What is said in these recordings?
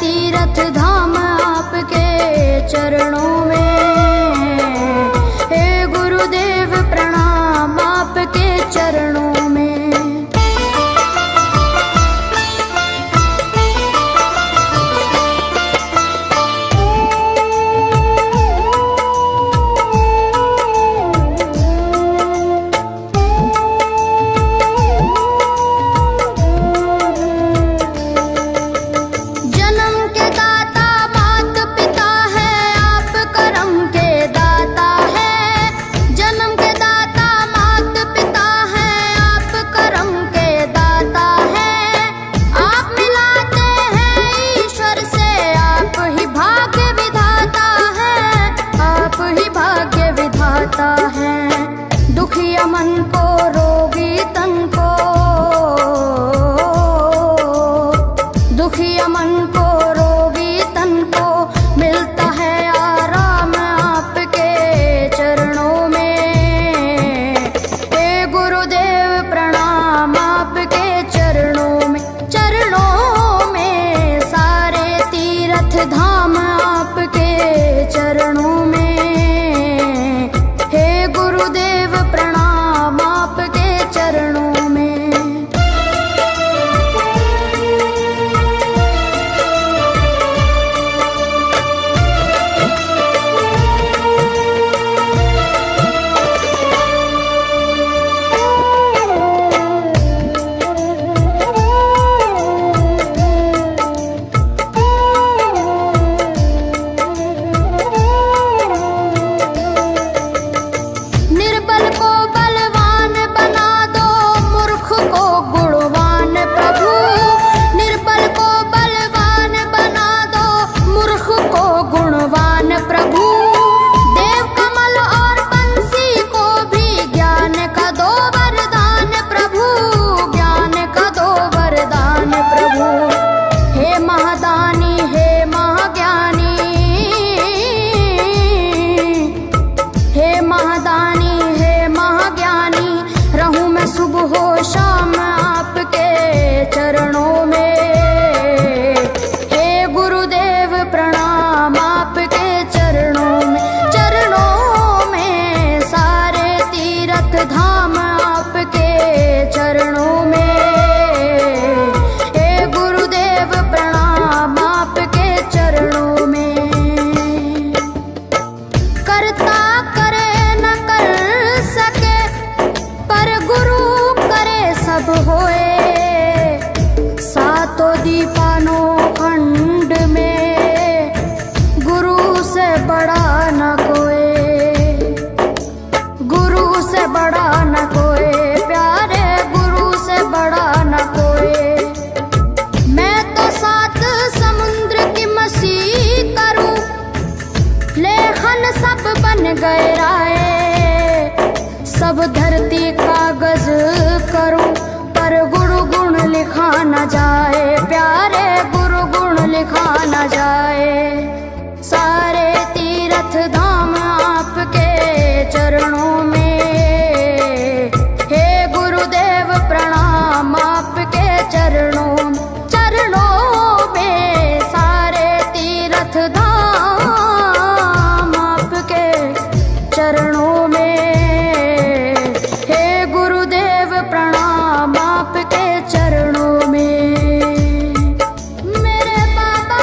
तीर्थ धाम आपके चरणों में। हे गुरुदेव प्रणाम आपके चरणों में। दुखिया मन को रोगी तन को, दुखिया मन को रोगी तन को मिलता है आराम आपके चरणों में। हे गुरुदेव प्रणाम आपके चरणों में। चरणों में सारे तीर्थ धाम आपके चरणों में। गुरुदेव प्रणाम आपके चरणों में। सुबह शाम आपके चरणों में। हे गुरुदेव प्रणाम आपके चरणों में। चरणों में सारे तीर्थ धाम आपके चरणों में। हे गुरुदेव प्रणाम आपके चरणों में। करता करे न कर सके पर गुरु सब होए। सातों दीपानों खंड में गुरु से बड़ा न कोई, गुरु से बड़ा न कोई, प्यारे गुरु से बड़ा न कोई। मैं तो सात समुद्र की मसी करूं, लेखन सब बन गए राय। सब धरती कागज करूं पर गुरु गुण लिखा न जाए, प्यारे गुरु गुण लिखा न जाए। सारे तीर्थ धाम आपके चरणों में। हे गुरुदेव प्रणाम आपके चरणों में। चरणों में सारे तीर्थ धाम आपके चरणों में। प्रणाम आपके चरणों में। मेरे बाबा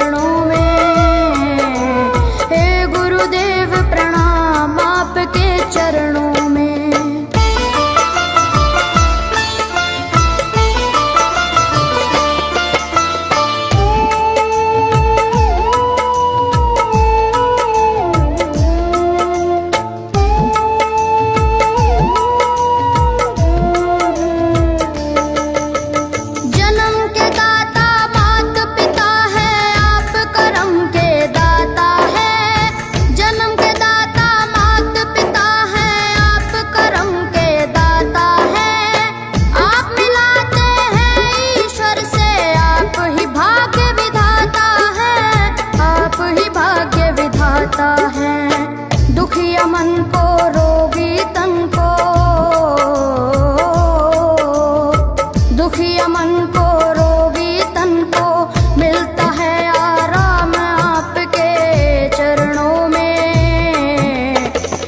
चरणों में। हे गुरुदेव प्रणाम आपके चरणों में। दुखिया मन को रोगी तन को, दुखिया मन को रोगी तन को मिलता है आराम आपके चरणों में।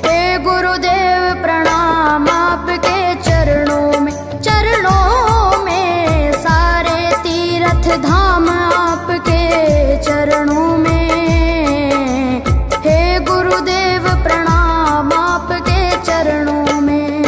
हे गुरुदेव प्रणाम आपके चरणों में। चरणों में सारे तीर्थ धाम आपके चरणों में। चरणों में।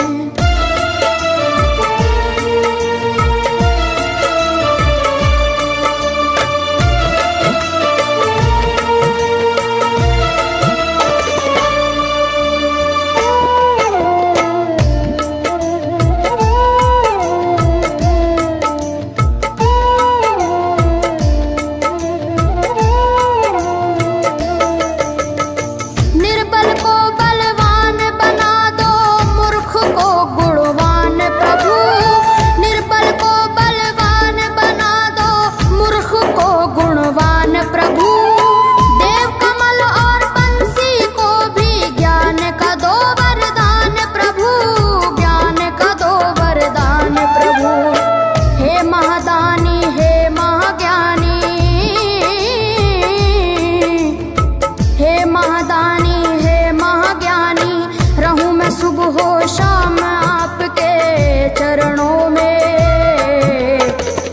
निर्बल को बलवान बना दो, मूर्ख को गुणवान प्रभु। निर्बल को बलवान बना दो, मूर्ख को गुणवान प्रभु। देव कमल और बंसी को भी ज्ञान का दो वरदान प्रभु, ज्ञान का दो वरदान प्रभु। हे महादानी हे महाज्ञानी, हे महादानी हे महाज्ञानी, रहूं मैं सुबह हो शाम आपके चरणों में।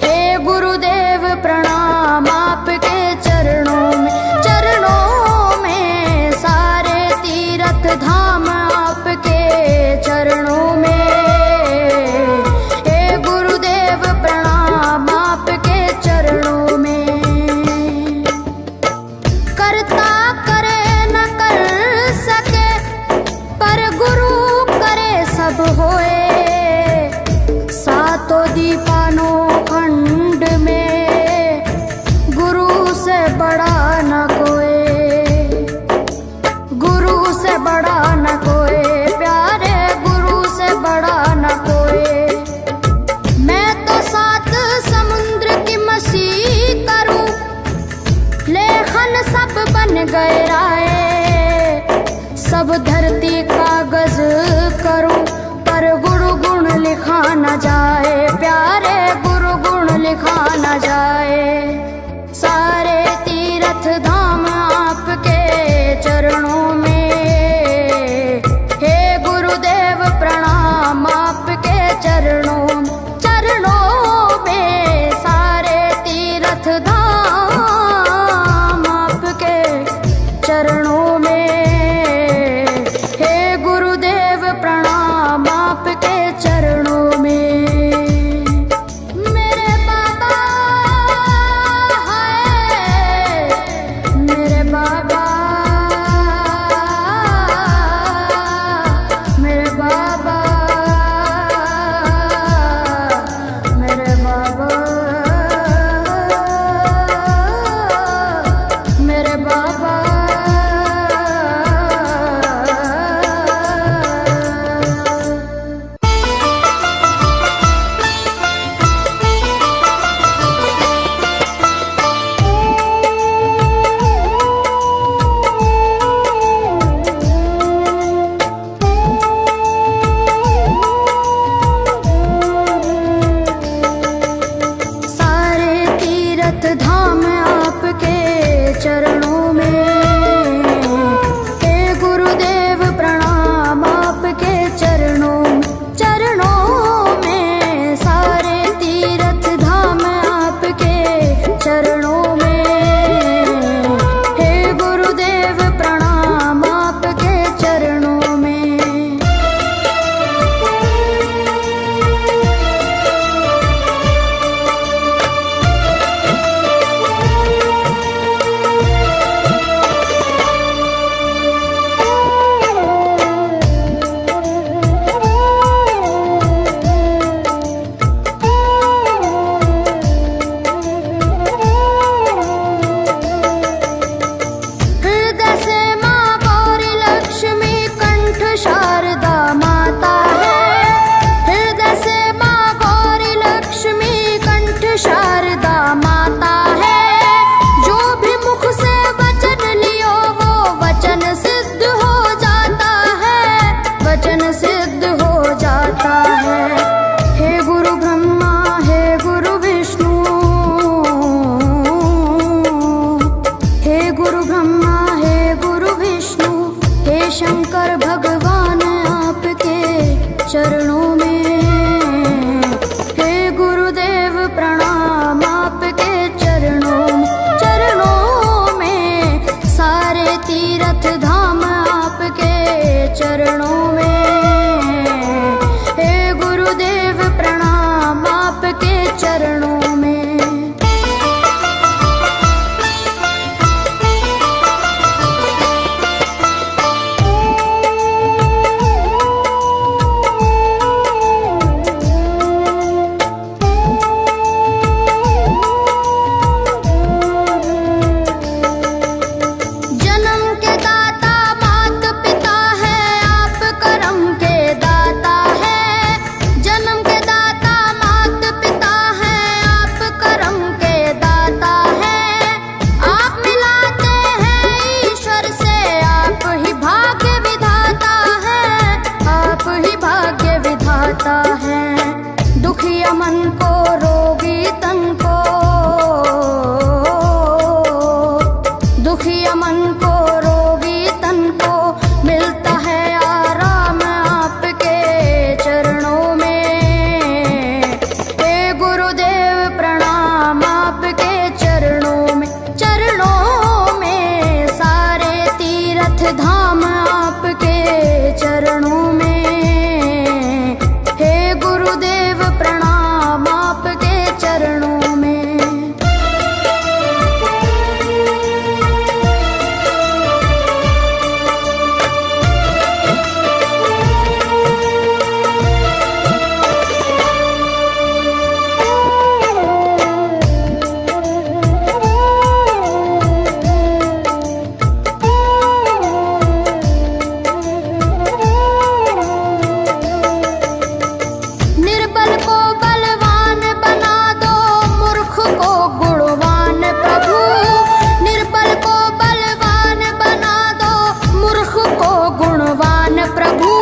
हे गुरुदेव प्रणाम आपके चरणों में। चरणों में सारे तीर्थ धाम आपके चरणों में। हे गुरुदेव प्रणाम आपके चरणों में। करता करे न कर सके, पर गुरु करे सब होए। सातों दीपानों खंड में गुरु से बड़ा न कोई, गुरु से बड़ा न कोई प्यारे, गुरु से बड़ा न कोई। मैं तो सात समुद्र की मसी करूं, लेखन सब बन गए राय। सब धरती कागज करूं, पर गुरु गुण लिखा न जाए प्यारे, गुरु गुण लिखा न जाए। सारे तीर्थ धाम आपके चरणों में। हे गुरुदेव प्रणाम आपके चरणों में। चरणों में सारे तीर्थ धाम आपके चरणों में। हे गुरुदेव प्रणाम आपके चरणों में। जाता है। हे गुरु ब्रह्मा हे गुरु विष्णु, हे गुरु ब्रह्मा हे गुरु विष्णु, हे शंकर भगवान आपके चरणों में। हे गुरुदेव प्रणाम आपके चरणों में, सारे तीर्थ धाम आपके चरणों में। हे गुरुदेव प्रणाम आपके चरणों में। दुखिया मन को रोगी तन को, दुखिया मन को रोगी तन को मिलता है आराम आपके चरणों में। हे गुरुदेव प्रणाम आपके चरणों में, सारे तीर्थ धाम आपके चरणों में। गुरुदेव प्रणाम आपके चरणों में। निर्बल को बलवान बना दो, मूर्ख को गुणवान प्रभु। निर्बल को बलवान बना दो, मूर्ख को गुणवान प्रभु।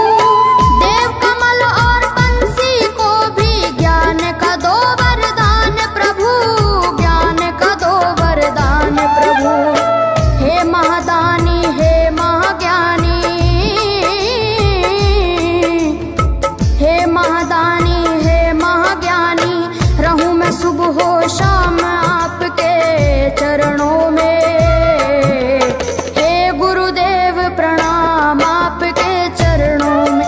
देव कमल और बंसी को भी ज्ञान का दो वरदान प्रभु, ज्ञान का दो वरदान प्रभु। हे महादानी हे महाज्ञानी, हे महादानी हे महाज्ञानी, रहूं मैं सुबह हो शाम आपके चरणों में। हे गुरुदेव प्रणाम आपके चरणों में,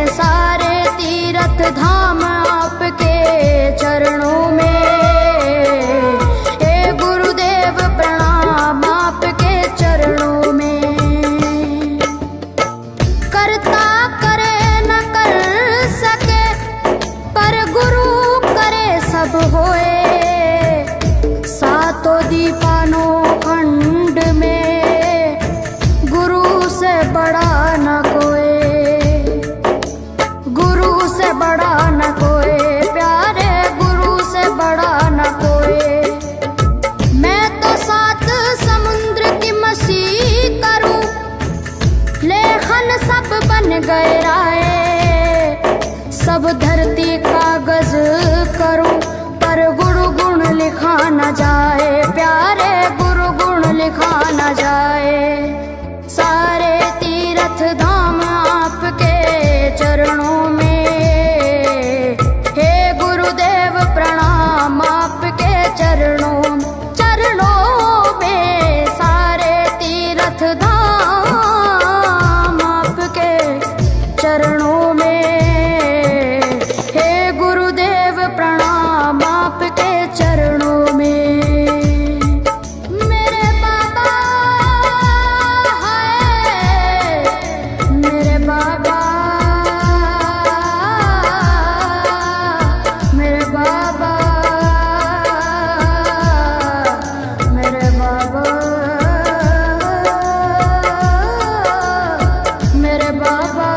सारे तीर्थ धाम आपके चरणों में। हे गुरुदेव प्रणाम आपके चरणों में। करता करे न कर सके, पर गुरु करे सब होए। सातों दीपानों खंड में गुरु से बड़ा न कोई, गुरु से बड़ा न कोई, प्यारे गुरु से बड़ा न कोई। मैं तो सात समुद्र की मछली करूं, लेखन सब बन गए राय। सब धरती कागज करूं, पर गुरु गुण लिखा न जाए, प्यारे गुरु गुण लिखा न जाए। सारे तीर्थ धाम आपके चरणों में। हे गुरुदेव प्रणाम आपके चरणों में, सारे तीर्थ धाम आपके चरणों में। हे गुरुदेव प्रणाम आपके चरणों में। मेरे बाबा है, मेरे बाबा, मेरे बाबा, मेरे बाबा, मेरे बाबा।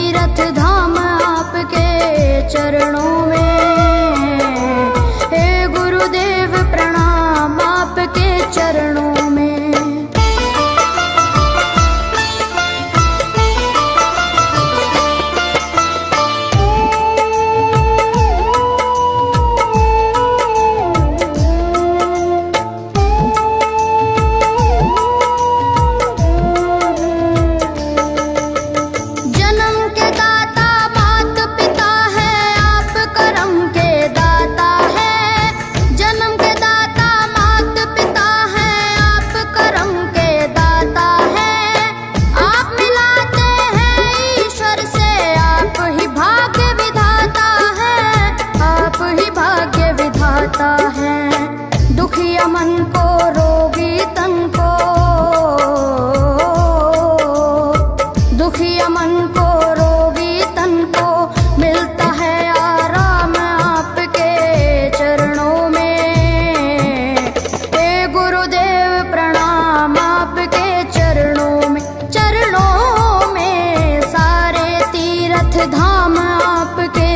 तीर्थ धाम आपके चरणों में। हे गुरुदेव प्रणाम आपके चरणों में। दुखिया मन को रोगी तन को, दुखिया मन को रोगी तन को मिलता है आराम आपके चरणों में। हे गुरुदेव प्रणाम आपके चरणों में। चरणों में सारे तीर्थ धाम आपके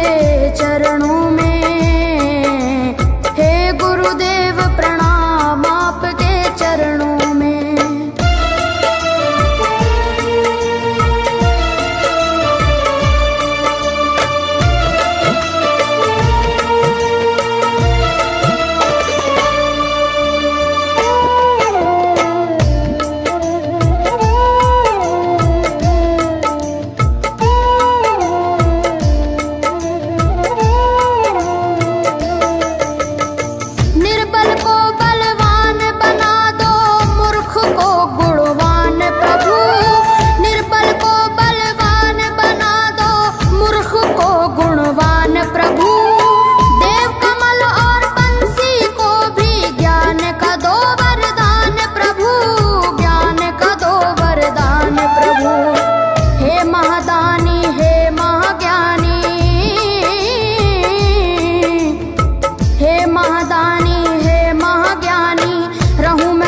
चरणों में। गुरुदेव प्रणाम आपके चरणों में।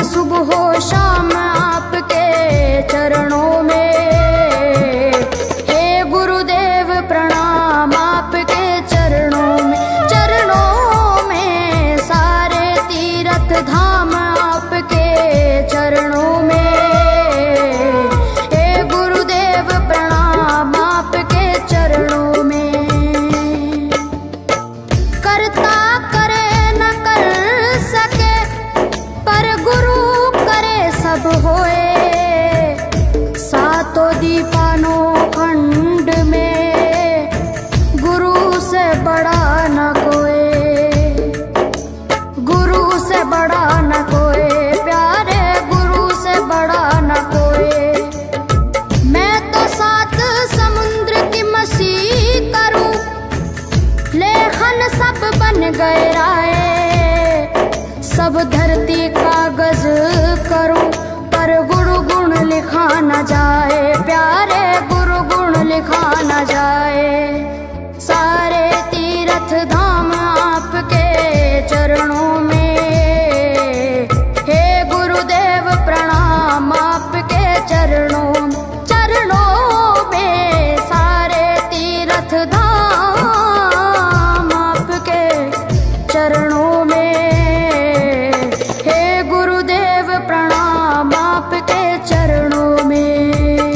सुबह हो शाम आपके चरणों में। हे गुरुदेव प्रणाम आपके चरणों में। चरणों में सारे तीर्थ धाम आपके चरणों में। हे गुरुदेव प्रणाम आपके चरणों में। करता करे न कर सके पर गुरु सब होए। सातों दीपानों खंड में गुरु से बड़ा न कोई। गुरु से बड़ा न कोई प्यारे, गुरु से बड़ा न कोई। मैं तो सात समुद्र की मसी करूं, लेखन सब बन गए राय। सब धरती कागज करूं पर गुरु गुण लिखा न जाए प्यारे, गुरु गुण लिखा न जाए। सारे तीर्थ धाम आपके चरणों में। हे गुरुदेव प्रणाम आपके चरणों में। चरणों में सारे तीर्थ धाम आपके चरणों में। गुरुदेव प्रणाम आपके चरणों में।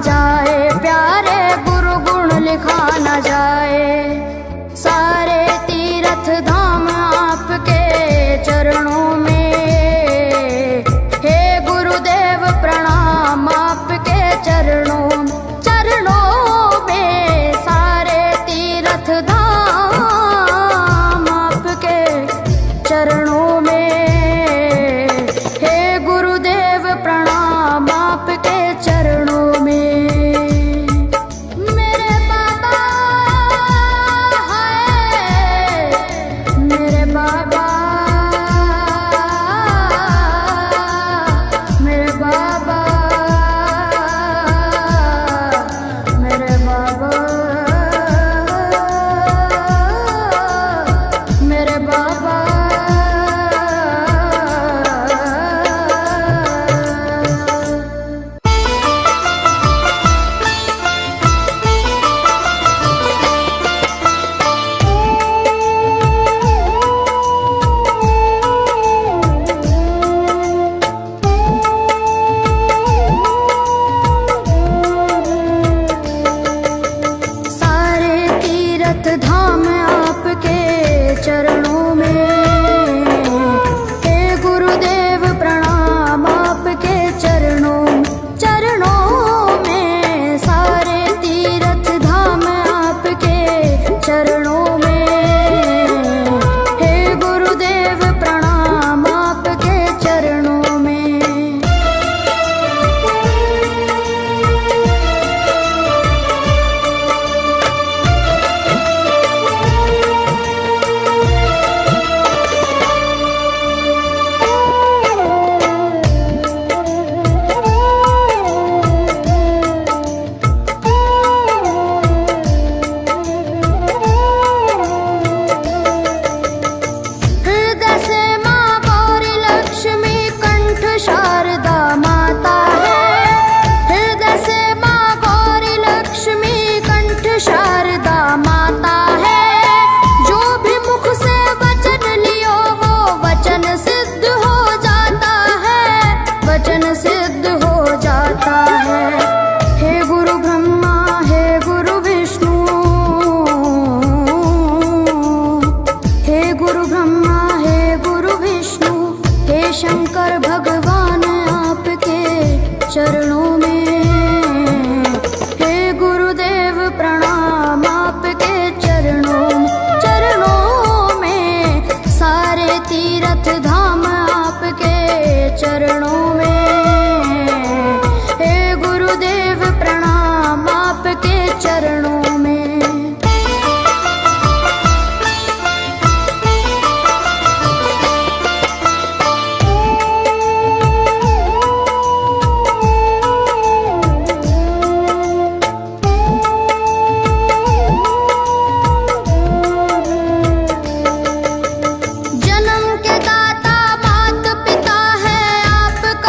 जाए, प्यारे गुरु गुण लिखा न जाए। सारे तीर्थ धाम आपके चरणों में, हे गुरुदेव प्रणाम आपके चरणों में। सारे तीर्थ धाम आपके चरणों में, हे गुरुदेव प्रणाम आपके चरणों में। मेरे बाबा है, मेरे बाबा, मेरे बाबा, मेरे बाबा, मेरे बाबा। सारे तीर्थ धाम आपके चरणों में, हे गुरुदेव प्रणाम आपके चरणों में। सारे तीर्थ धाम आपके चरणों में, हे गुरुदेव प्रणाम आपके चरणों में। हृदय से माँ गौरी लक्ष्मी कंठ शारदा माता है। हृदय से माँ गौरी लक्ष्मी कंठ शारदा माता है। जो भी मुख से वचन लियो वो वचन सिद्ध हो जाता है, वचन सिद्ध हो जाता है। हे गुरु ब्रह्मा, हे गुरु विष्णु, हे गुरु ब्रह्मा, हे गुरु विष्णु, हे शंकर भगवान आपके चरणों में, हे गुरुदेव प्रणाम आपके चरणों में। सारे तीर्थ धाम आपके चरणों में, हे गुरुदेव प्रणाम आपके चरणों में। जन्म के दाता मात पिता है आपका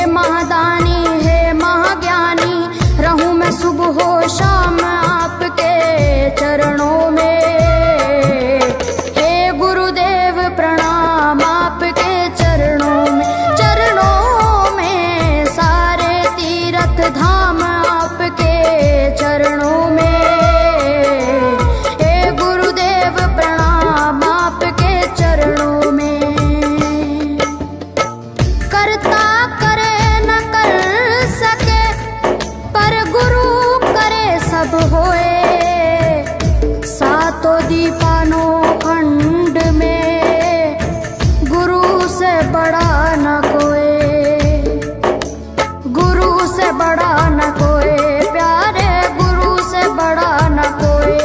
महादानी हे महाज्ञानी, रहूं मैं सुबह हो शाम आपके चरणों में। हे गुरुदेव प्रणाम आपके चरणों में, चरणों में सारे तीर्थ धाम आपके चरणों में। हे गुरुदेव प्रणाम आपके चरणों में। करता करे न कर सके पर गुरु करे सब होए। सातों दीपानों खंड में गुरु से बड़ा न कोई, गुरु से बड़ा न कोई, प्यारे गुरु से बड़ा न कोई।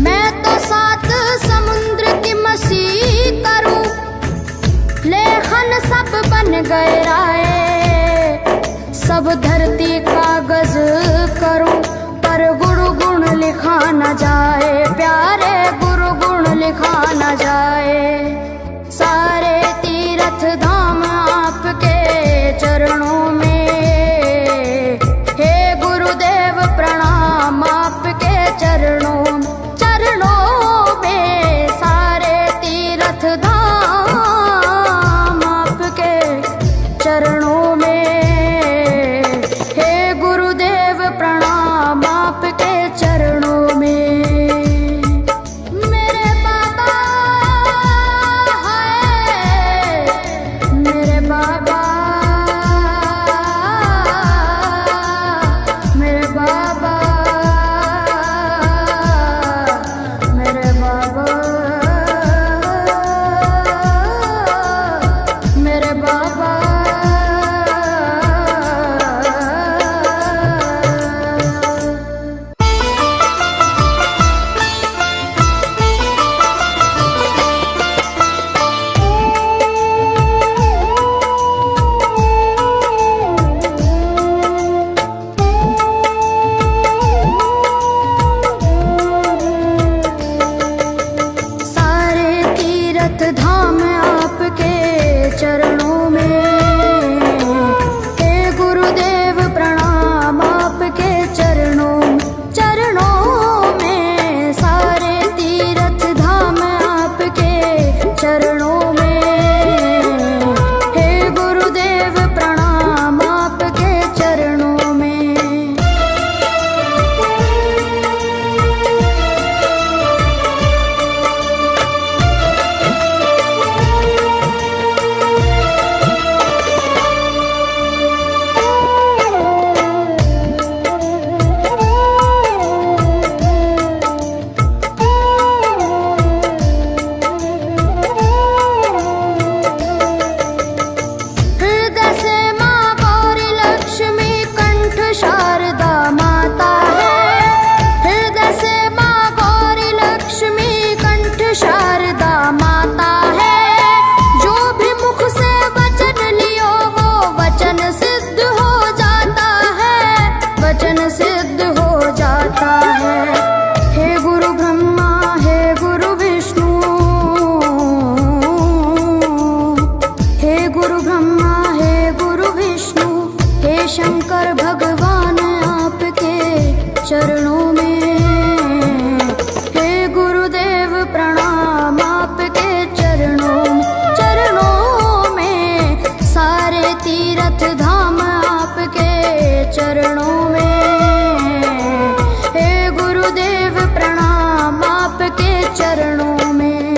मैं तो सात समुद्र की मसी करूं, लेखन सब बन गए राय। सब धरती कागज करूं पर गुरु गुण लिखा न जाए, प्यारे गुरु गुण लिखा न जाए। सारे तीर्थ धाम आपके चरणों में। हे गुरुदेव प्रणाम आपके चरणों में, चरणों में सारे तीर्थ धाम आपके चरणों में। हे गुरुदेव प्रणाम आपके चरणों में। मेरे बाबा है, मेरे बाबा, मेरे बाबा, मेरे बाबा, मेरे बाबा। सारे तीर्थ धाम आपके चरणों में। हे गुरुदेव प्रणाम आपके चरणों में, चरणों में सारे तीर्थ धाम आपके चरणों में। हे गुरुदेव प्रणाम आपके चरणों में। हृदय से माँ गौरी लक्ष्मी कंठ शारदा माता है। हृदय से माँ गौरी लक्ष्मी कंठ शारदा माता है। जो भी मुख से वचन लियो वो वचन सिद्ध हो जाता है, वचन सिद्ध हो जाता है। हे गुरु ब्रह्मा हे गुरु विष्णु, हे गुरु ब्रह्मा हे गुरु विष्णु, हे शंकर भगवान आपके चरणों में। हे गुरुदेव प्रणाम आपके चरणों में, चरणों में सारे तीर्थ धाम आपके चरणों में। हे गुरुदेव प्रणाम आपके चरणों में।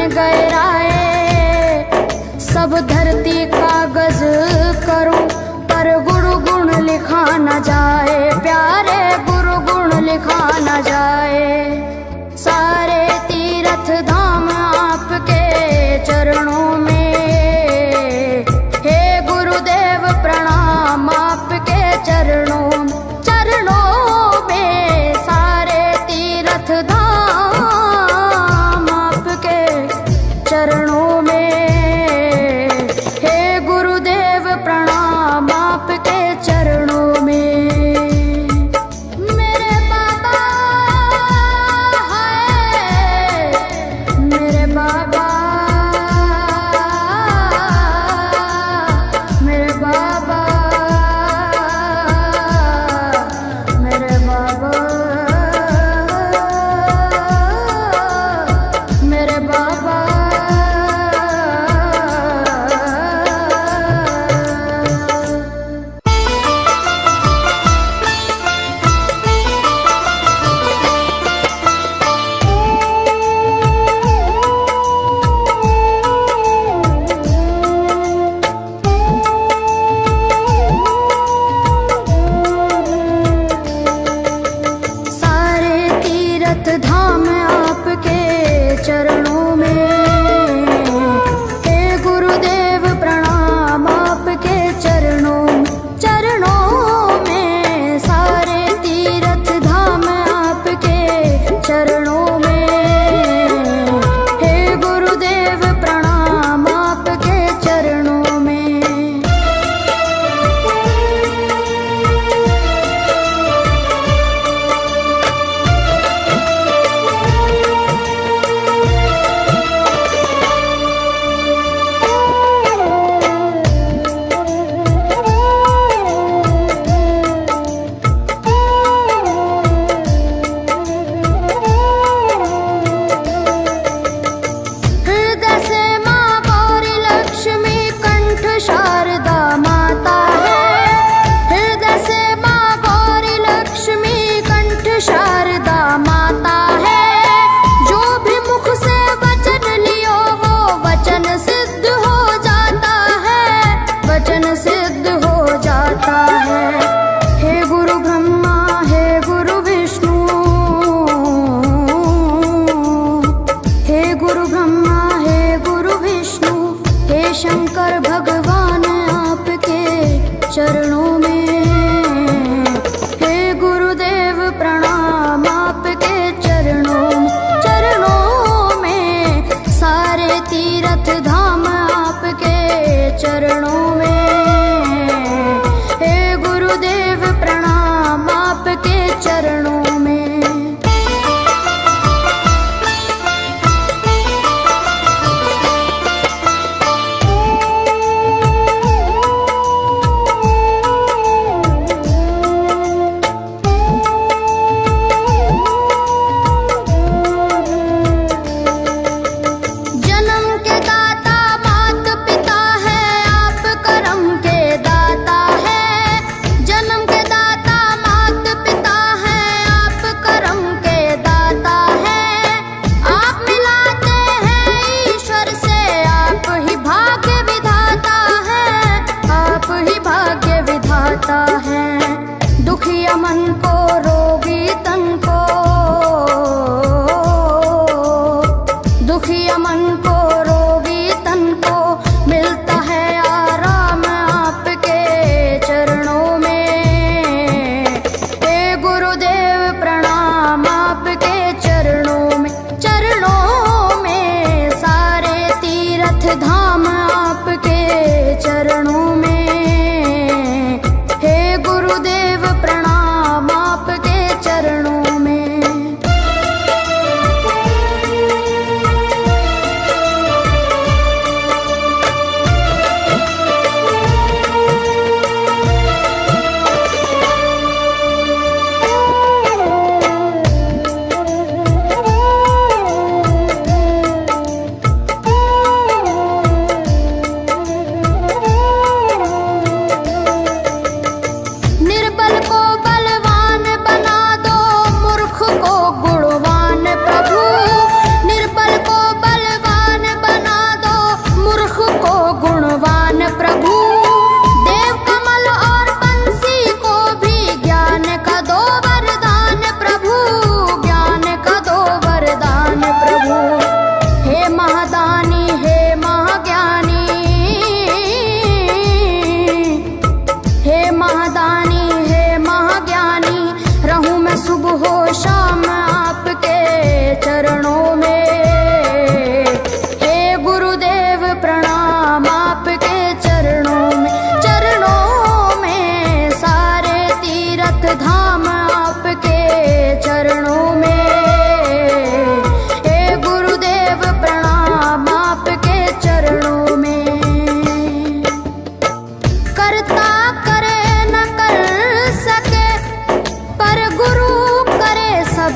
गहराए। सब धरती कागज करूं पर गुरु गुण लिखा न जाए, प्यारे गुरु गुण लिखा न जाए। सारे तीर्थ धाम आपके चरणों में, हे गुरुदेव प्रणाम आपके चरणों में। सारे तीर्थ धाम आपके चरणों में, हे गुरुदेव प्रणाम आपके चरणों में। मेरे बाबा है, मेरे बाबा, मेरे बाबा, मेरे बाबा, मेरे बाबा। सारे तीर्थ धाम आपके चरणों में, हे गुरुदेव प्रणाम आपके चरणों में। सारे तीर्थ धाम आपके चरणों में, हे गुरुदेव प्रणाम आपके चरणों में।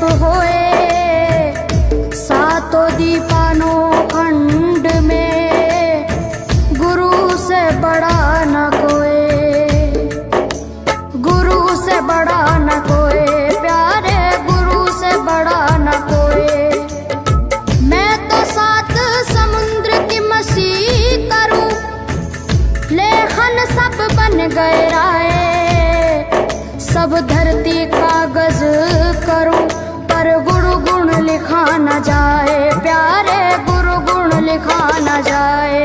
सब होए, सातों दीपानो खंड में गुरु से बड़ा न कोई, गुरु से बड़ा न कोई, प्यारे गुरु से बड़ा न कोई। मैं तो सात समुद्र की मसी करूं, लेखन सब बन गए राय, सब धरती कागज करूं, पर गुरु गुण लिखा न जाए, प्यारे गुरु गुण लिखा न जाए।